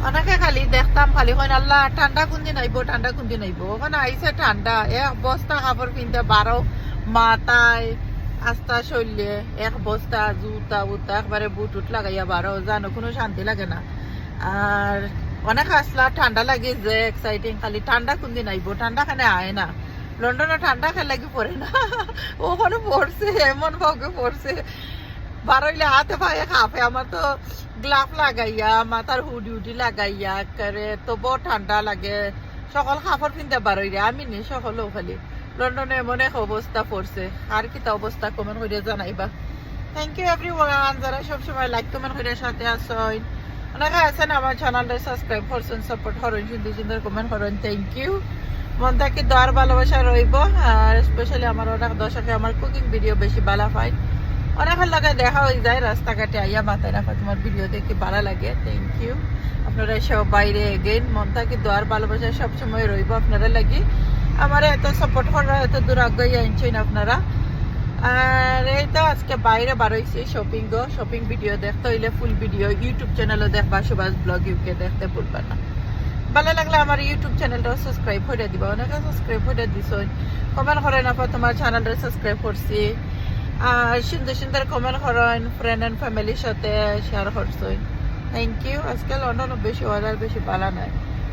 অনেকে খালি দেখতাম খালি কইন আল্লাহ ঠান্ডা কোনদিন আইব ঠান্ডা কোনদিন আইব ওখানে আইসে ঠান্ডা এক বস্তা কাপড় কিনতে 12 মাথায় আস্তা শরীরে এক বস্তা জুতা উতা একবারে বুট উট লাগাইয়া 12 জানো কোনো শান্তি লাগে না। আর অনেক আসলা ঠান্ডা লাগে যে এক্সাইটিং খালি ঠান্ডা কোনদিন আইব ঠান্ডা খানে আয় না। লন্ডনে ঠান্ডা খেলে লাগি পড়ে না ওখানে পড়ছে এমন ভাবে পড়ছে বারইলে হাতে পায়ে কাঁপে আমার তো গ্লাভ লাগাইয়া মাথার হুডি উডি লাগাইয়া করে তো বড় ঠান্ডা লাগে সকল কাপড় কিনতে বারইলে আমি নি সকলও খালি লন্ডনে এমন এক অবস্থা পড়ছে আর কিতা অবস্থা কমেন্ট করে জানাইবা। থ্যাংক ইউ এভরিওয়ান যারা সবসময় লাইক কমেন্ট করে সাথে আসেন অনেকে আছেন আমার চ্যানেলটা সাবস্ক্রাইব করছেন সাপোর্ট করেন সুন্দর সুন্দর কমেন্ট করেন থ্যাংক ইউ মন থেকে দর ভালোবাসা রইব। আর স্পেশালি আমার অনেক দর্শকে আমার কুকিং ভিডিও বেশি ভালো পায় অনেকের লাগে দেখা হয়ে যায় রাস্তাঘাটে আইয়া মাথায় রাখা তোমার ভিডিও দেখে ভালো লাগে থ্যাংক ইউ। আপনারা সব বাইরে এগেইন মন থেকে দোয়ার ভালোবাসা সবসময় রইব আপনারা লাগি আমার এত সাপোর্ট করা এত দূর আগে আনছেন আপনারা। আর এই তো আজকে বাইরে বারোইছি শপিং ভিডিও দেখতে হইলে ফুল ভিডিও ইউটিউব চ্যানেলও দেখবা সুভাষ ব্লগ ইউকে দেখতে ভুলবা না। ভালো লাগলে আমার ইউটিউব চ্যানেলটাও সাবস্ক্রাইব করে দিবা অনেকে সাবস্ক্রাইব করে দিছ কমেন্ট করেন আপা তোমার চ্যানেলটা সাবস্ক্রাইব করছি আর সুন্দর সুন্দর কমেন্ট করেন ফ্রেন্ড অ্যান্ড ফ্যামিলির সাথে শেয়ার করছেন থ্যাংক ইউ। আজকে লন্ডন বেশি ওয়েদার বেশি ভালো নাই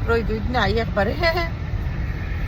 রোদ নাই একবারে